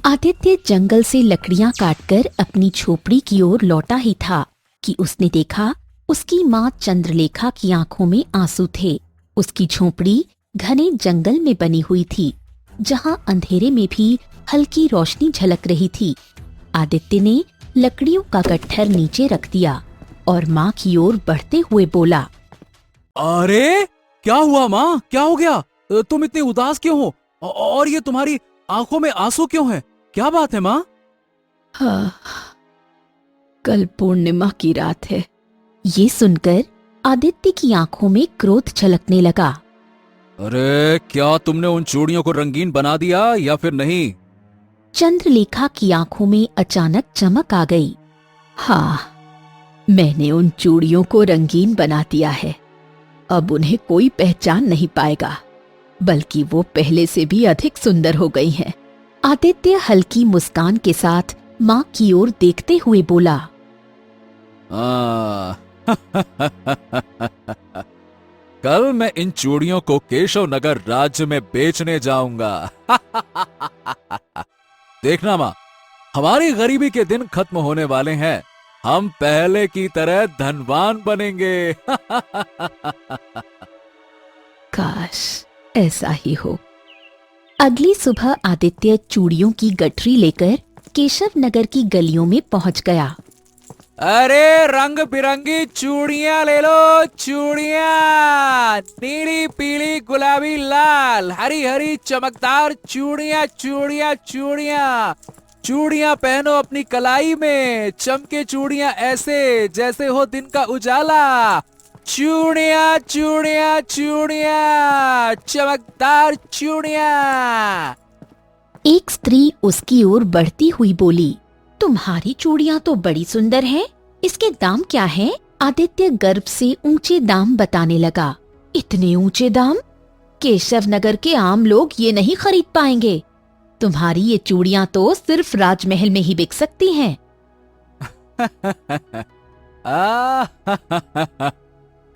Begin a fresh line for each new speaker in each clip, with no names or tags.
आदित्य जंगल से लकड़ियां काटकर अपनी झोपड़ी की ओर लौटा ही था कि उसने देखा उसकी माँ चंद्रलेखा की आंखों में आंसू थे। उसकी झोपड़ी घने जंगल में बनी हुई थी, जहां अंधेरे में भी हल्की रोशनी झलक रही थी। आदित्य ने लकड़ियों का गट्ठर नीचे रख दिया और माँ की ओर बढ़ते हुए बोला,
अरे क्या हुआ माँ, क्या हो गया? तुम इतनी उदास क्यों हो? और ये तुम्हारी आंखों में आंसू क्यों है? क्या बात है माँ?
हाँ, कल पूर्णिमा की रात है। ये सुनकर आदित्य की आंखों में क्रोध झलकने लगा।
अरे क्या तुमने उन चूड़ियों को रंगीन बना दिया या फिर नहीं?
चंद्रलेखा की आंखों में अचानक चमक आ गई। हाँ, मैंने उन चूड़ियों को रंगीन बना दिया है। अब उन्हें कोई पहचान नहीं पाएगा, बल्कि वो पहले से भी अधिक सुंदर हो गई हैं। आदित्य हल्की मुस्कान के साथ माँ की ओर देखते हुए बोला,
कल मैं इन चूड़ियों को केशव नगर राज्य में बेचने जाऊंगा। देखना माँ, हमारी गरीबी के दिन खत्म होने वाले हैं। हम पहले की तरह धनवान बनेंगे।
काश ऐसा ही हो। अगली सुबह आदित्य चूड़ियों की गठरी लेकर केशव नगर की गलियों में पहुंच गया।
अरे रंग बिरंगी चूड़ियां ले लो, चूड़ियां नीली पीली गुलाबी लाल हरी हरी चमकदार चूड़ियां चूड़ियां चूड़ियां चूड़ियां पहनो अपनी कलाई में, चमके चूड़ियां ऐसे जैसे हो दिन का उजाला। चूड़ियां चूड़ियां चूड़ियां चमकदार चूड़ियां।
एक स्त्री उसकी ओर बढ़ती हुई बोली, तुम्हारी चूड़ियां तो बड़ी सुंदर हैं। इसके दाम क्या हैं? आदित्य गर्व से ऊंचे दाम बताने लगा। इतने ऊंचे दाम? केशव नगर के आम लोग ये नहीं खरीद पाएंगे। तुम्हारी ये चूड़ियां तो सिर्फ राजमहल में ही बिक सकती हैं।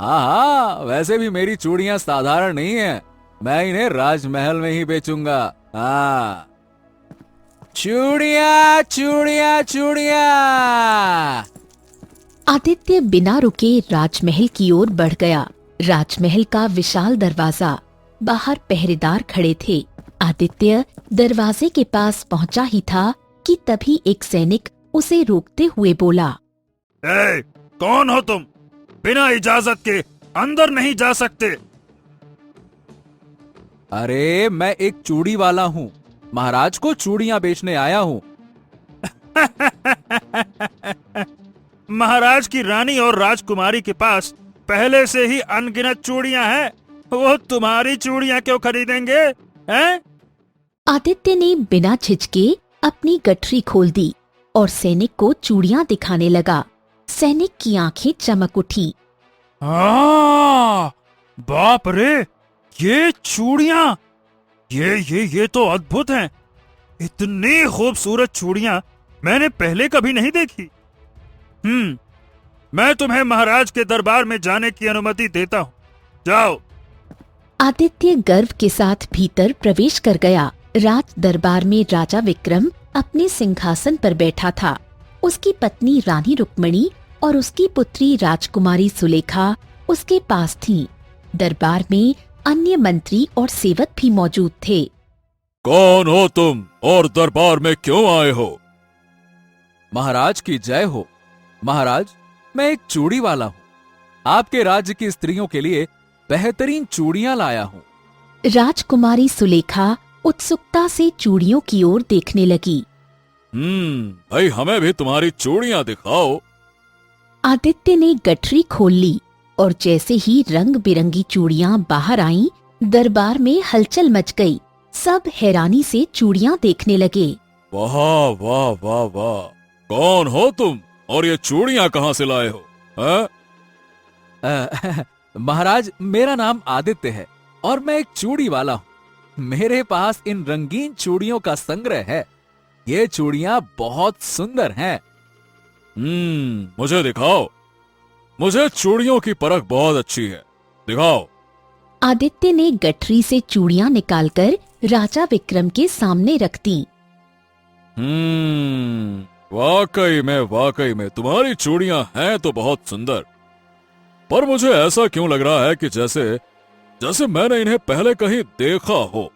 हाँ, वैसे भी मेरी चूड़ियां साधारण नहीं है। मैं इन्हें राजमहल में ही बेचूंगा। हाँ, चूड़ियां चूड़ियां चूड़ियां।
आदित्य बिना रुके राजमहल की ओर बढ़ गया। राजमहल का विशाल दरवाजा, बाहर पहरेदार खड़े थे। आदित्य दरवाजे के पास पहुंचा ही था कि तभी एक सैनिक उसे रोकते हुए बोला,
ए, कौन हो तुम? बिना इजाजत के अंदर नहीं जा सकते।
अरे मैं एक चूड़ी वाला हूँ, महाराज को चूड़ियां बेचने आया हूँ।
महाराज की रानी और राजकुमारी के पास पहले से ही अनगिनत चूड़ियां हैं। वो तुम्हारी चूड़ियां क्यों खरीदेंगे? हैं?
आदित्य ने बिना झिझके अपनी गठरी खोल दी और सैनिक को चूड़ियां दिखाने लगा। सैनिक की आंखें चमक उठी।
हाँ, बाप रे, ये चूड़ियां, ये तो अद्भुत हैं। इतनी खूबसूरत चूड़ियां मैंने पहले कभी नहीं देखी। मैं तुम्हें महाराज के दरबार में जाने की अनुमति देता हूँ। जाओ।
आदित्य गर्व के साथ भीतर प्रवेश कर गया। राज दरबार में राजा विक्रम अपने सिंहासन पर बैठा था। उसकी पत्नी रानी रुक्मणी और उसकी पुत्री राजकुमारी सुलेखा उसके पास थीं। दरबार में अन्य मंत्री और सेवक भी मौजूद थे।
कौन हो तुम और दरबार में क्यों आए हो? महाराज की जय हो। महाराज, मैं एक चूड़ी वाला हूँ। आपके राज्य की स्त्रियों के लिए बेहतरीन चूड़ियां लाया हूँ।
राजकुमारी सुलेखा उत्सुकता से चूड़ियों की ओर देखने लगी।
भाई हमें भी तुम्हारी चूड़ियां दिखाओ।
आदित्य ने गठरी खोल ली और जैसे ही रंग बिरंगी चूड़ियां बाहर आईं, दरबार में हलचल मच गई। सब हैरानी से चूड़ियां देखने लगे।
वाह वाह वाह वाह, कौन हो तुम और ये चूड़ियां कहाँ से लाए हो? महाराज, मेरा नाम आदित्य है और मैं एक चूड़ी वाला हूँ। मेरे पास इन रंगीन चूड़ियों का संग्रह है। ये चूड़ियां बहुत सुंदर हैं। मुझे दिखाओ। मुझे चूड़ियों की परख बहुत अच्छी है। दिखाओ।
आदित्य ने गठरी से चूड़ियां निकालकर राजा विक्रम के सामने रख दी।
वाकई में तुम्हारी चूड़ियां हैं तो बहुत सुंदर, पर मुझे ऐसा क्यों लग रहा है कि जैसे जैसे मैंने इन्हें पहले कहीं देखा हो।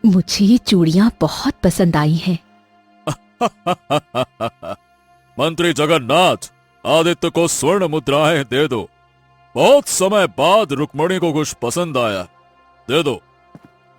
मुझे ये चूड़ियां बहुत पसंद आई हैं।
मंत्री जगन्नाथ, आदित्य को स्वर्ण मुद्राएं दे दो। बहुत समय बाद रुक्मणी को कुछ पसंद आया, दे दो।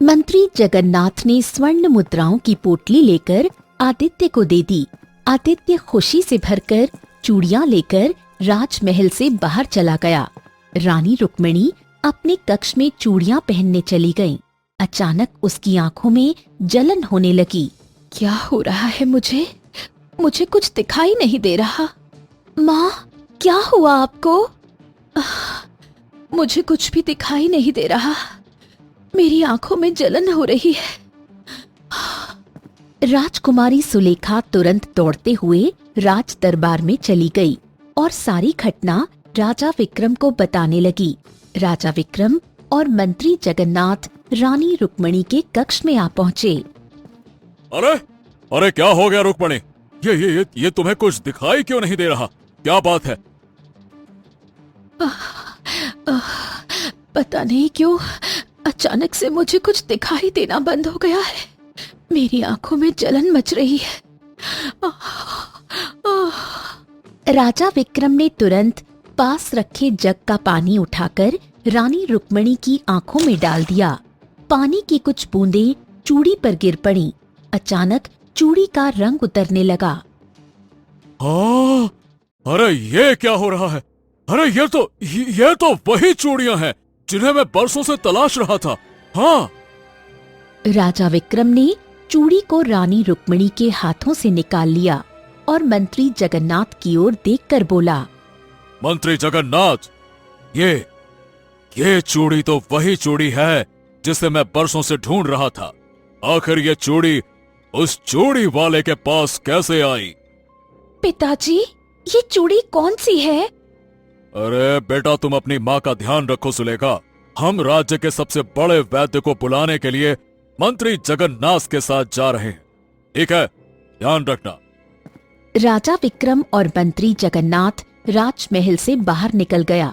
मंत्री जगन्नाथ ने स्वर्ण मुद्राओं की पोटली लेकर आदित्य को दे दी। आदित्य खुशी से भरकर चूड़ियां लेकर राजमहल से बाहर चला गया। रानी रुक्मिणी अपने कक्ष में चूड़ियां पहनने चली गईं। अचानक उसकी आंखों में जलन होने लगी। क्या हो रहा है मुझे कुछ दिखाई नहीं दे रहा। माँ, क्या हुआ आपको? मुझे कुछ भी दिखाई नहीं दे रहा। मेरी आंखों में जलन हो रही है। राजकुमारी सुलेखा तुरंत दौड़ते हुए राज दरबार में चली गई और सारी घटना राजा विक्रम को बताने लगी। राजा विक्रम और मंत्री जगन्नाथ रानी रुक्मिणी के कक्ष में आ पहुँचे।
अरे अरे, क्या हो गया रुक्मिणी? ये तुम्हें कुछ दिखाई क्यों नहीं दे रहा? क्या बात है?
पता नहीं क्यों अचानक से मुझे कुछ दिखाई देना बंद हो गया है। मेरी आंखों में जलन मच रही है। राजा विक्रम ने तुरंत पास रखे जग का पानी उठाकर रानी रुक्मिणी की आंखों में डाल दिया। पानी की कुछ बूंदें चूड़ी पर गिर पड़ी। अचानक चूड़ी का रंग उतरने लगा।
हाँ, अरे ये क्या हो रहा है? अरे ये तो वही चूड़ियां हैं जिन्हें मैं बरसों से तलाश रहा था। हाँ।
राजा विक्रम ने चूड़ी को रानी रुक्मिणी के हाथों से निकाल लिया और मंत्री जगन्नाथ की ओर देखकर बोला,
मंत्री जगन्नाथ, ये चूड़ी तो वही चूड़ी है जिसे मैं बरसों से ढूंढ रहा था। आखिर ये चूड़ी उस चूड़ी वाले के पास कैसे आई?
पिताजी, ये चूड़ी कौन सी है?
अरे बेटा, तुम अपनी माँ का ध्यान रखो सुलेखा। हम राज्य के सबसे बड़े वैद्य को बुलाने के लिए मंत्री जगन्नाथ के साथ जा रहे हैं। ठीक है, ध्यान रखना।
राजा विक्रम और मंत्री जगन्नाथ राजमहल से बाहर निकल गया।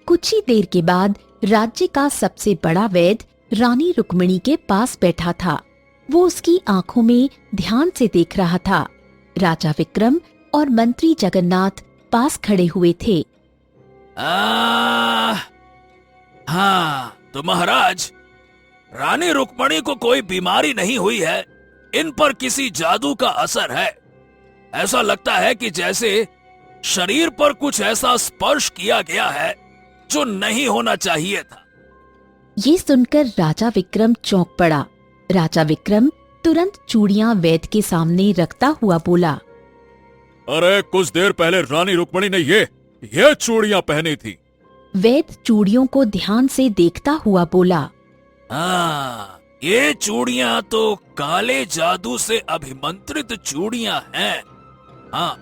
कुछ ही देर के बाद राज्य का सबसे बड़ा वैद्य रानी रुक्मिणी के पास बैठा था। वो उसकी आंखों में ध्यान से देख रहा था। राजा विक्रम और मंत्री जगन्नाथ पास खड़े हुए थे।
हाँ, तो महाराज, रानी रुक्मिणी को कोई बीमारी नहीं हुई है। इन पर किसी जादू का असर है। ऐसा लगता है कि जैसे शरीर पर कुछ ऐसा स्पर्श किया गया है जो नहीं होना चाहिए था।
ये सुनकर राजा विक्रम चौंक पड़ा। राजा विक्रम तुरंत चूड़ियां वैद्य के सामने रखता हुआ बोला,
अरे कुछ देर पहले रानी रुक्मिणी ने ये चूड़ियां पहनी थी।
वैद्य चूड़ियों को ध्यान से देखता हुआ बोला,
हाँ, ये चूड़ियां तो काले जादू से अभिमंत्रित चूड़ियां हैं। हाँ।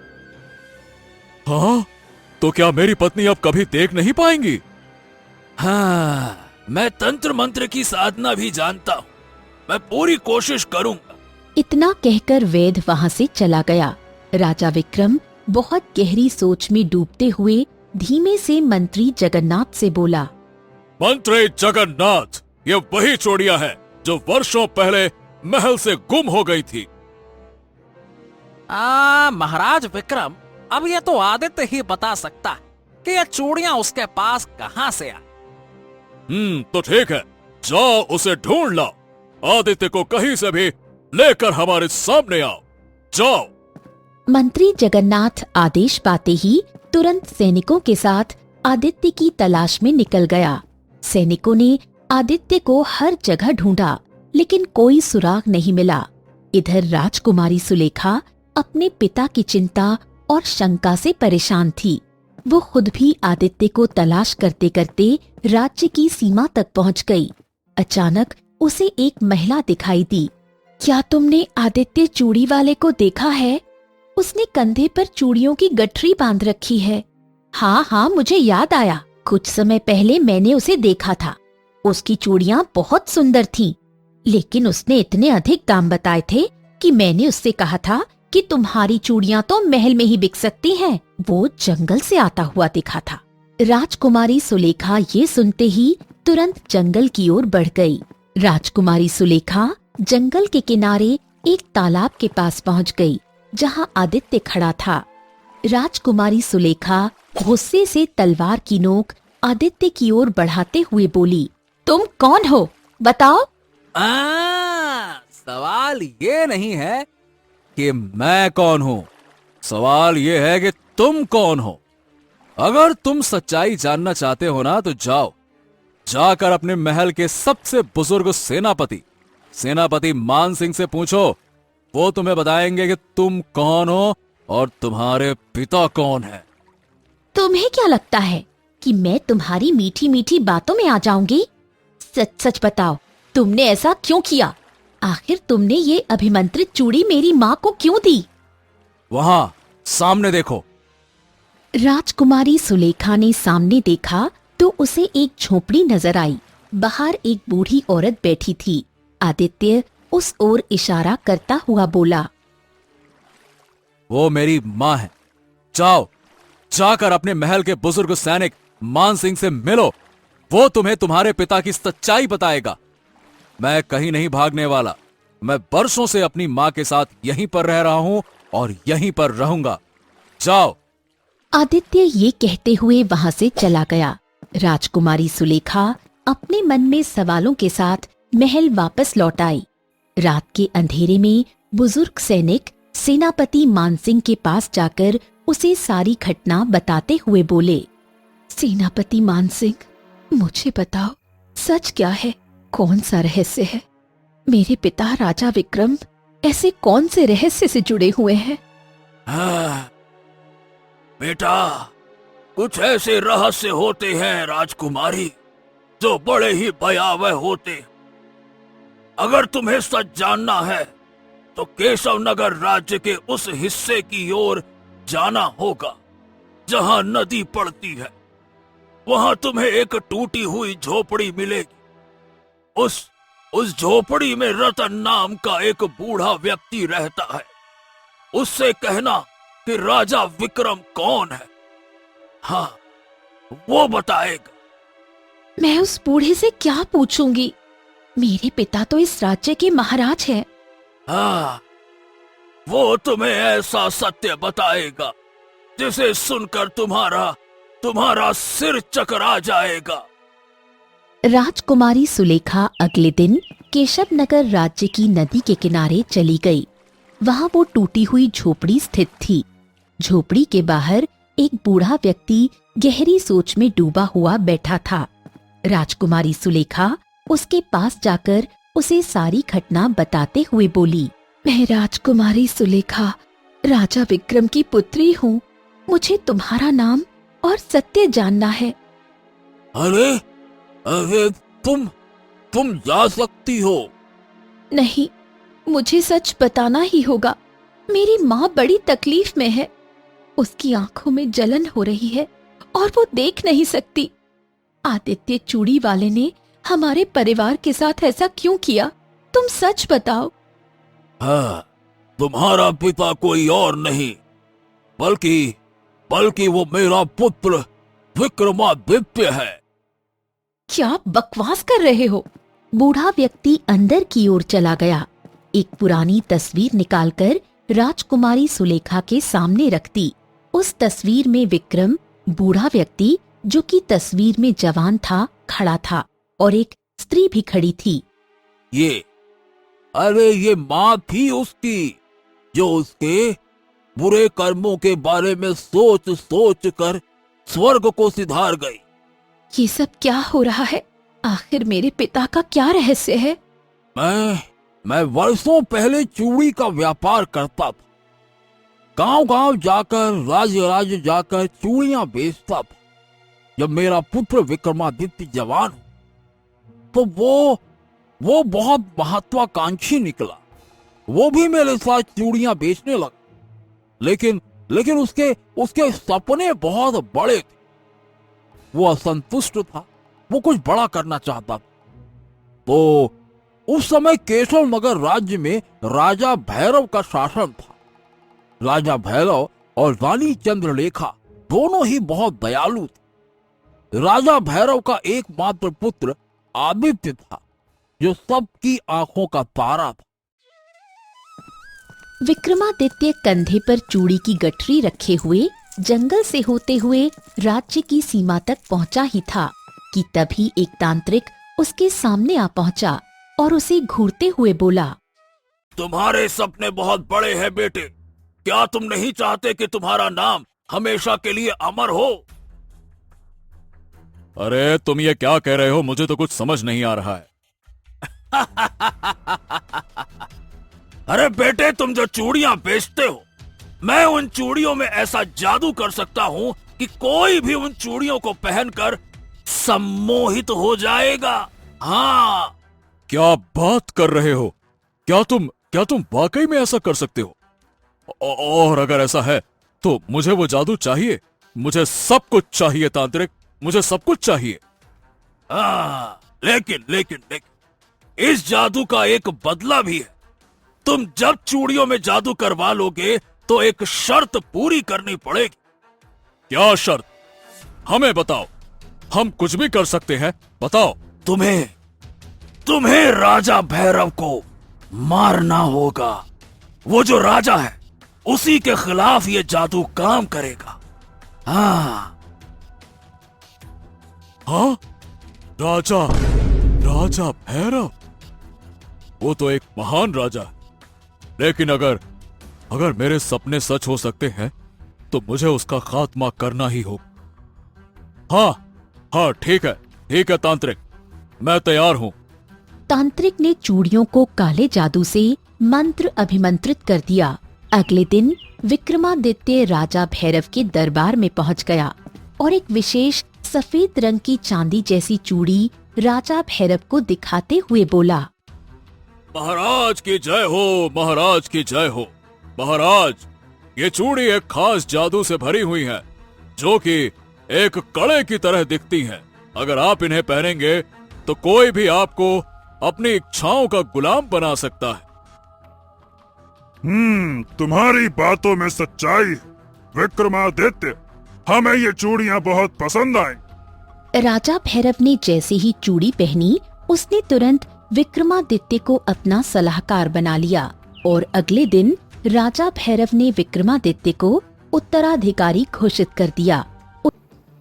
हाँ, तो क्या मेरी पत्नी अब कभी देख नहीं पाएंगी?
हाँ, मैं तंत्र मंत्र की साधना भी जानता हूँ। मैं पूरी कोशिश करूंगा।
इतना कहकर वैद्य वहां से चला गया। राजा विक्रम बहुत गहरी सोच में डूबते हुए धीमे से मंत्री जगन्नाथ से बोला,
मंत्री जगन्नाथ, ये वही चूड़ियां हैं जो वर्षों पहले महल से गुम हो गई थी।
महाराज विक्रम, अब ये तो आदित्य ही बता सकता है कि ये चूड़ियां उसके पास कहां से आई।
तो ठीक है, जाओ उसे ढूंढ लाओ। आदित्य को कहीं से भी लेकर हमारे सामने आओ। जाओ।
मंत्री जगन्नाथ आदेश पाते ही तुरंत सैनिकों के साथ आदित्य की तलाश में निकल गया। सैनिकों ने आदित्य को हर जगह ढूंढा, लेकिन कोई सुराग नहीं मिला। इधर राजकुमारी सुलेखा अपने पिता की चिंता और शंका से परेशान थी। वो खुद भी आदित्य को तलाश करते करते राज्य की सीमा तक पहुंच गई। अचानक उसे एक महिला दिखाई दी। क्या तुमने आदित्य चूड़ी वाले को देखा है? उसने कंधे पर चूड़ियों की गठरी बांध रखी है। हाँ, मुझे याद आया। कुछ समय पहले मैंने उसे देखा था। उसकी चूड़ियां बहुत सुंदर थीं, लेकिन उसने इतने अधिक दाम बताए थे कि मैंने उससे कहा था कि तुम्हारी चूड़ियां तो महल में ही बिक सकती हैं। वो जंगल से आता हुआ दिखा था। राजकुमारी सुलेखा ये सुनते ही तुरंत जंगल की ओर बढ़ गई। राजकुमारी सुलेखा जंगल के किनारे एक तालाब के पास पहुंच गई, जहां आदित्य खड़ा था। राजकुमारी सुलेखा गुस्से से तलवार की नोक आदित्य की ओर बढ़ाते हुए बोली, तुम कौन हो, बताओ।
सवाल ये नहीं है कि मैं कौन हूं, सवाल ये है कि तुम कौन हो। अगर तुम सच्चाई जानना चाहते हो ना, तो जाओ, जाकर अपने महल के सबसे बुजुर्ग सेनापति मान सिंह से पूछो। वो तुम्हें बताएंगे कि तुम कौन हो और तुम्हारे पिता कौन है।
तुम्हें क्या लगता है कि मैं तुम्हारी मीठी मीठी बातों में आ जाऊंगी? सच सच बताओ, तुमने ऐसा क्यों किया? आखिर तुमने ये अभिमंत्रित चूड़ी मेरी माँ को क्यों दी?
वहां सामने देखो।
राजकुमारी सुलेखा ने सामने देखा तो उसे एक झोपड़ी नजर आई। बाहर एक बूढ़ी औरत बैठी थी। आदित्य उस ओर इशारा करता हुआ बोला,
वो मेरी माँ है। जाओ, जाकर अपने महल के बुजुर्ग सैनिक मान सिंह से मिलो। वो तुम्हें तुम्हारे पिता की सच्चाई बताएगा। मैं कहीं नहीं भागने वाला। मैं बरसों से अपनी माँ के साथ यहीं पर रह रहा हूं और यहीं पर रहूंगा। जाओ।
आदित्य ये कहते हुए वहां से चला गया। राजकुमारी सुलेखा अपने मन में सवालों के साथ महल वापस लौट आई। रात के अंधेरे में बुजुर्ग सैनिक सेनापति मानसिंह के पास जाकर उसे सारी घटना बताते हुए बोले, सेनापति मानसिंह, मुझे बताओ, सच क्या है? कौन सा रहस्य है? मेरे पिता राजा विक्रम ऐसे कौन से रहस्य से जुड़े हुए हैं?
बेटा, कुछ ऐसे रहस्य होते हैं राजकुमारी, जो बड़े ही भयावह होते। अगर तुम्हें सच जानना है तो केशव नगर राज्य के उस हिस्से की ओर जाना होगा जहां नदी पड़ती है। वहां तुम्हें एक टूटी हुई झोपड़ी मिलेगी। उस झोपड़ी में रतन नाम का एक बूढ़ा व्यक्ति रहता है। उससे कहना कि राजा विक्रम कौन है, हाँ, वो बताएगा।
मैं उस बूढ़े से क्या पूछूंगी? मेरे पिता तो इस राज्य के महाराज हैं।
हाँ, वो तुम्हें ऐसा सत्य बताएगा जिसे सुनकर तुम्हारा सिर चकरा जाएगा।
राजकुमारी सुलेखा अगले दिन केशव नगर राज्य की नदी के किनारे चली गई। वहां वो टूटी हुई झोपड़ी स्थित थी। झोपड़ी के बाहर एक बूढ़ा व्यक्ति गहरी सोच में डूबा हुआ बैठा था। राजकुमारी सुलेखा उसके पास जाकर उसे सारी घटना बताते हुए बोली, मैं राजकुमारी सुलेखा राजा विक्रम की पुत्री हूँ। मुझे तुम्हारा नाम और सत्य जानना है।
अरे तुम जा सकती हो।
नहीं, मुझे सच बताना ही होगा। मेरी माँ बड़ी तकलीफ में है। उसकी आंखों में जलन हो रही है और वो देख नहीं सकती। आदित्य चूड़ी वाले ने हमारे परिवार के साथ ऐसा क्यों किया? तुम सच बताओ।
हाँ, तुम्हारा पिता कोई और नहीं बल्कि वो मेरा पुत्र विक्रमादित्य है।
क्या बकवास कर रहे हो? बूढ़ा व्यक्ति अंदर की ओर चला गया। एक पुरानी तस्वीर निकालकर राजकुमारी सुलेखा के सामने रख दी। उस तस्वीर में विक्रम, बूढ़ा व्यक्ति जो कि तस्वीर में जवान था, खड़ा था और एक स्त्री भी खड़ी थी।
ये माँ थी उसकी, जो उसके बुरे कर्मों के बारे में सोच सोच कर स्वर्ग को सिधार गई।
ये सब क्या हो रहा है? आखिर मेरे पिता का क्या रहस्य है?
मैं वर्षों पहले चूड़ी का व्यापार करता था। गांव-गांव जाकर, राज्य जाकर चूड़ियां बेचता था। जब मेरा पुत्र विक्रमादित्य जवान हो तो वो बहुत महत्वाकांक्षी निकला। वो भी मेरे साथ चूड़ियां बेचने लगा। लेकिन उसके सपने बहुत बड़े थे। वो असंतुष्ट था। वो कुछ बड़ा करना चाहता था।
उस समय केशव नगर राज्य में राजा भैरव का शासन था। राजा भैरव और रानी चंद्रलेखा दोनों ही बहुत दयालु थे। राजा भैरव का एकमात्र पुत्र आदित्य था, जो सबकी आंखों का तारा था।
विक्रमादित्य कंधे पर चूड़ी की गठरी रखे हुए जंगल से होते हुए राज्य की सीमा तक पहुंचा ही था कि तभी एक तांत्रिक उसके सामने आ पहुंचा और उसे घूरते हुए बोला,
तुम्हारे सपने बहुत बड़े हैं बेटे। क्या तुम नहीं चाहते कि तुम्हारा नाम हमेशा के लिए अमर हो?
अरे तुम ये क्या कह रहे हो, मुझे तो कुछ समझ नहीं आ रहा है।
अरे बेटे, तुम जो चूड़ियां बेचते हो, मैं उन चूड़ियों में ऐसा जादू कर सकता हूँ कि कोई भी उन चूड़ियों को पहनकर सम्मोहित हो जाएगा। हाँ।
क्या बात कर रहे हो? क्या तुम वाकई में ऐसा कर सकते हो? और अगर ऐसा है तो मुझे वो जादू चाहिए। मुझे सब कुछ चाहिए तांत्रिक, मुझे सब कुछ चाहिए।
हाँ, लेकिन इस जादू का एक बदला भी है। तुम जब चूड़ियों में जादू करवा लोगे तो एक शर्त पूरी करनी पड़ेगी।
क्या शर्त? हमें बताओ, हम कुछ भी कर सकते हैं, बताओ।
तुम्हें राजा भैरव को मारना होगा। वो जो राजा है, उसी के खिलाफ ये जादू काम करेगा। हाँ।
राजा भैरव, वो तो एक महान राजा है। लेकिन अगर मेरे सपने सच हो सकते हैं तो मुझे उसका खात्मा करना ही होगा। हाँ, ठीक है तांत्रिक, मैं तैयार हूं।
तांत्रिक ने चूड़ियों को काले जादू से मंत्र अभिमंत्रित कर दिया। अगले दिन विक्रमादित्य राजा भैरव के दरबार में पहुंच गया और एक विशेष सफेद रंग की चांदी जैसी चूड़ी राजा भैरव को दिखाते हुए बोला,
महाराज की जय हो, महाराज की जय हो। महाराज, ये चूड़ी एक खास जादू से भरी हुई है, जो कि एक कड़े की तरह दिखती हैं। अगर आप इन्हें पहनेंगे तो कोई भी आपको अपनी इच्छाओं का गुलाम बना सकता है।
तुम्हारी बातों में सच्चाई है विक्रमादित्य। हमें ये चूड़ियां बहुत पसंद आई।
राजा भैरव ने जैसे ही चूड़ी पहनी, उसने तुरंत विक्रमादित्य को अपना सलाहकार बना लिया और अगले दिन राजा भैरव ने विक्रमादित्य को उत्तराधिकारी घोषित कर दिया।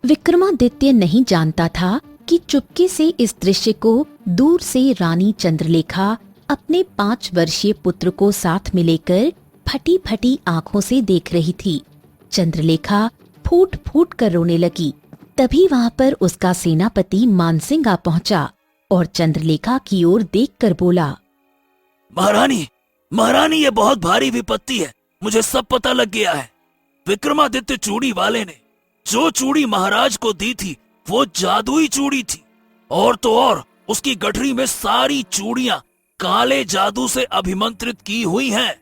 विक्रमादित्य नहीं जानता था कि चुपके से इस दृश्य को दूर से रानी चंद्रलेखा अपने 5 वर्षीय पुत्र को साथ में लेकर फटी फटी आंखों से देख रही थी। चंद्रलेखा फूट फूट कर रोने लगी। तभी वहाँ पर उसका सेनापति मानसिंह आ पहुँचा और चंद्रलेखा की ओर देखकर बोला,
महारानी, ये बहुत भारी विपत्ति है। मुझे सब पता लग गया है। विक्रमादित्य चूड़ी वाले ने जो चूड़ी महाराज को दी थी, वो जादुई चूड़ी थी। और तो और उसकी गठरी में सारी चूड़ियां काले जादू से अभिमंत्रित की हुई हैं।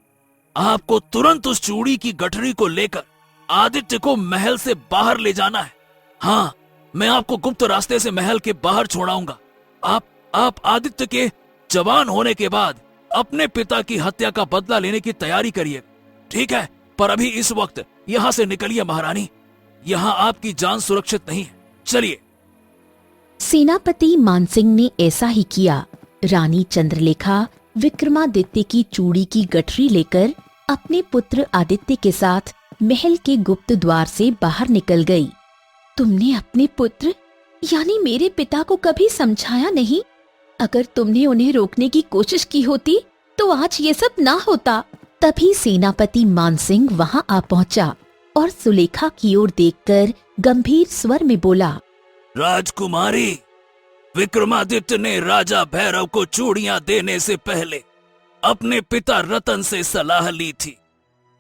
आपको तुरंत उस चूड़ी की गठरी को लेकर आदित्य को महल से बाहर ले जाना है। हाँ, मैं आपको गुप्त रास्ते से महल के बाहर छोड़ाऊंगा। आप आदित्य के जवान होने के बाद अपने पिता की हत्या का बदला लेने की तैयारी करिए, ठीक है? पर अभी इस वक्त यहाँ से निकलिए महारानी, यहाँ आपकी जान सुरक्षित नहीं है। चलिए।
सेनापति मानसिंह ने ऐसा ही किया। रानी चंद्रलेखा विक्रमादित्य की चूड़ी की गठरी लेकर अपने पुत्र आदित्य के साथ महल के गुप्त द्वार से बाहर निकल गई। तुमने अपने पुत्र यानी मेरे पिता को कभी समझाया नहीं। अगर तुमने उन्हें रोकने की कोशिश की होती तो आज ये सब ना होता। तभी सेनापति मानसिंह वहाँ आ पहुँचा और सुलेखा की ओर देखकर गंभीर स्वर में बोला,
राजकुमारी, विक्रमादित्य ने राजा भैरव को चूड़ियां देने से पहले अपने पिता रतन से सलाह ली थी,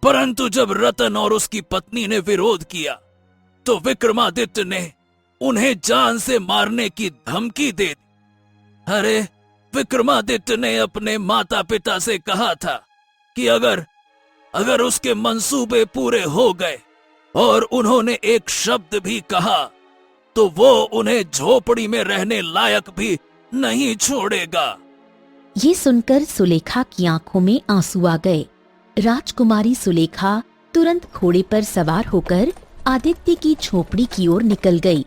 परंतु जब रतन और उसकी पत्नी ने विरोध किया तो विक्रमादित्य ने उन्हें जान से मारने की धमकी दे दी। अरे, विक्रमादित्य ने अपने माता पिता से कहा था कि अगर उसके मंसूबे पूरे हो गए और उन्होंने एक शब्द भी कहा तो वो उन्हें झोपड़ी में रहने लायक भी नहीं छोड़ेगा।
ये सुनकर सुलेखा की आंखों में आंसू आ गए। राजकुमारी सुलेखा तुरंत घोड़े पर सवार होकर आदित्य की झोपड़ी की ओर निकल गई।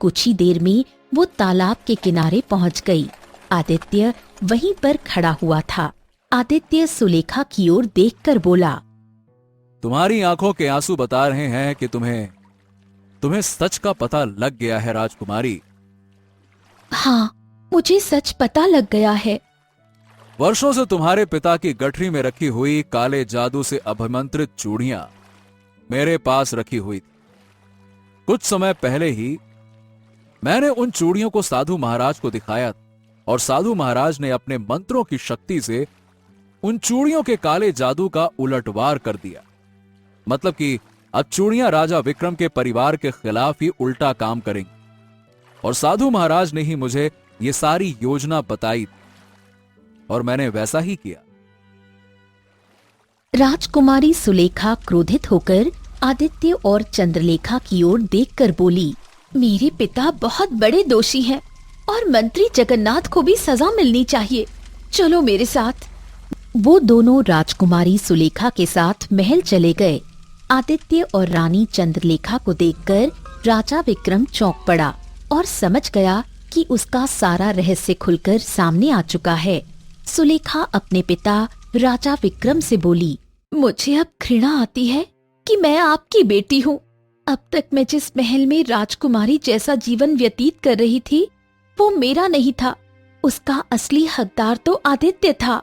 कुछ ही देर में वो तालाब के किनारे पहुंच गई। आदित्य वहीं पर खड़ा हुआ था। आदित्य सुलेखा की ओर देखकर बोला,
तुम्हारी आंखों के आंसू बता रहे हैं कि तुम्हें सच का पता लग गया है राजकुमारी।
हाँ, मुझे सच पता लग गया है।
वर्षों से तुम्हारे पिता की गठरी में रखी हुई काले जादू से अभिमंत्रित चूड़ियां मेरे पास रखी हुई थी। कुछ समय पहले ही मैंने उन चूड़ियों को साधु महाराज को दिखाया और साधु महाराज ने अपने मंत्रों की शक्ति से उन चूड़ियों के काले जादू का उलटवार कर दिया। मतलब कि अब चूड़ियां राजा विक्रम के परिवार के खिलाफ ही उल्टा काम करेंगी। और साधु महाराज ने ही मुझे ये सारी योजना बताई और मैंने वैसा ही किया।
राजकुमारी सुलेखा क्रोधित होकर आदित्य और चंद्रलेखा की ओर देखकर बोली, मेरे पिता बहुत बड़े दोषी हैं और मंत्री जगन्नाथ को भी सजा मिलनी चाहिए। चलो मेरे साथ। वो दोनों राजकुमारी सुलेखा के साथ महल चले गए। आदित्य और रानी चंद्रलेखा को देखकर राजा विक्रम चौंक पड़ा और समझ गया कि उसका सारा रहस्य खुलकर सामने आ चुका है। सुलेखा अपने पिता राजा विक्रम से बोली, मुझे अब घृणा आती है कि मैं आपकी बेटी हूँ। अब तक मैं जिस महल में राजकुमारी जैसा जीवन व्यतीत कर रही थी वो मेरा नहीं था, उसका असली हकदार तो आदित्य था।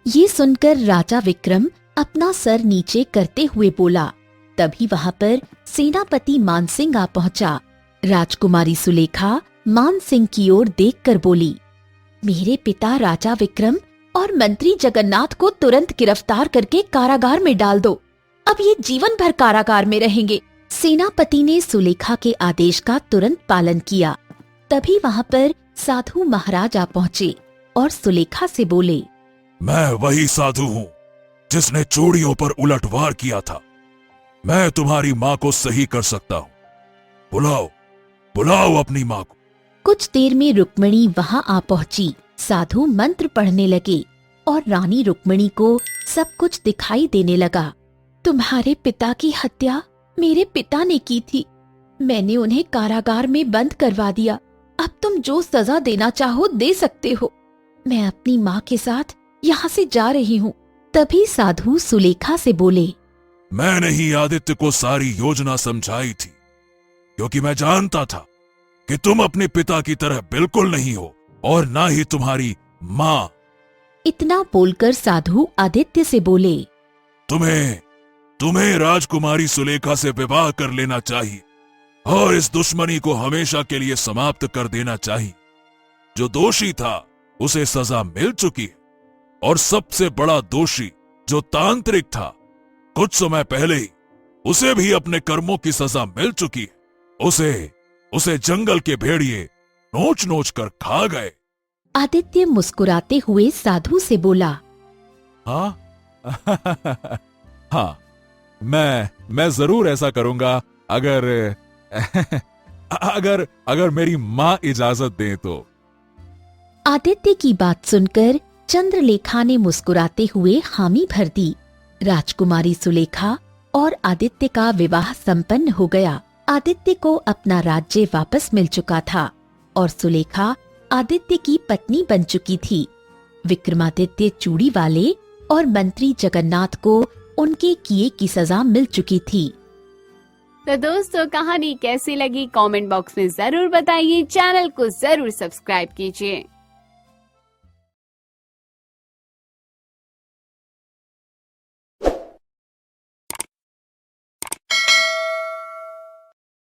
ये सुनकर राजा विक्रम अपना सर नीचे करते हुए बोला। तभी वहाँ पर सेनापति मानसिंह आ पहुँचा। राजकुमारी सुलेखा मानसिंह की ओर देखकर बोली, मेरे पिता राजा विक्रम और मंत्री जगन्नाथ को तुरंत गिरफ्तार करके कारागार में डाल दो। अब ये जीवन भर कारागार में रहेंगे। सेनापति ने सुलेखा के आदेश का तुरंत पालन किया। तभी वहाँ पर साधु महाराज आ पहुँचे और सुलेखा से बोले,
मैं वही साधु हूँ जिसने चूड़ियों पर उलटवार किया था। मैं तुम्हारी माँ को सही कर सकता हूँ। बुलाओ बुलाओ अपनी माँ को।
कुछ देर में रुक्मिणी वहाँ आ पहुँची। साधु मंत्र पढ़ने लगे और रानी रुक्मिणी को सब कुछ दिखाई देने लगा। तुम्हारे पिता की हत्या मेरे पिता ने की थी। मैंने उन्हें कारागार में बंद करवा दिया। अब तुम जो सजा देना चाहो दे सकते हो। मैं अपनी माँ के साथ यहाँ से जा रही हूँ। तभी साधु सुलेखा से बोले,
मैंने ही आदित्य को सारी योजना समझाई थी, क्योंकि मैं जानता था कि तुम अपने पिता की तरह बिल्कुल नहीं हो और ना ही तुम्हारी माँ।
इतना बोलकर साधु आदित्य से बोले,
तुम्हें राजकुमारी सुलेखा से विवाह कर लेना चाहिए और इस दुश्मनी को हमेशा के लिए समाप्त कर देना चाहिए। जो दोषी था उसे सजा मिल चुकी है और सबसे बड़ा दोषी जो तांत्रिक था, कुछ समय पहले ही उसे भी अपने कर्मों की सजा मिल चुकी है। उसे जंगल के भेड़िए नोच नोच कर खा गए।
आदित्य मुस्कुराते हुए साधु से बोला,
हाँ हाँ, मैं जरूर ऐसा करूंगा अगर अगर मेरी माँ इजाजत दे तो।
आदित्य की बात सुनकर चंद्रलेखा ने मुस्कुराते हुए हामी भर दी। राजकुमारी सुलेखा और आदित्य का विवाह संपन्न हो गया। आदित्य को अपना राज्य वापस मिल चुका था और सुलेखा आदित्य की पत्नी बन चुकी थी। विक्रमादित्य चूड़ी वाले और मंत्री जगन्नाथ को उनके किए की सजा मिल चुकी थी।
तो दोस्तों, कहानी कैसी लगी कमेंट बॉक्स में जरूर बताइए। चैनल को जरूर सब्सक्राइब कीजिए।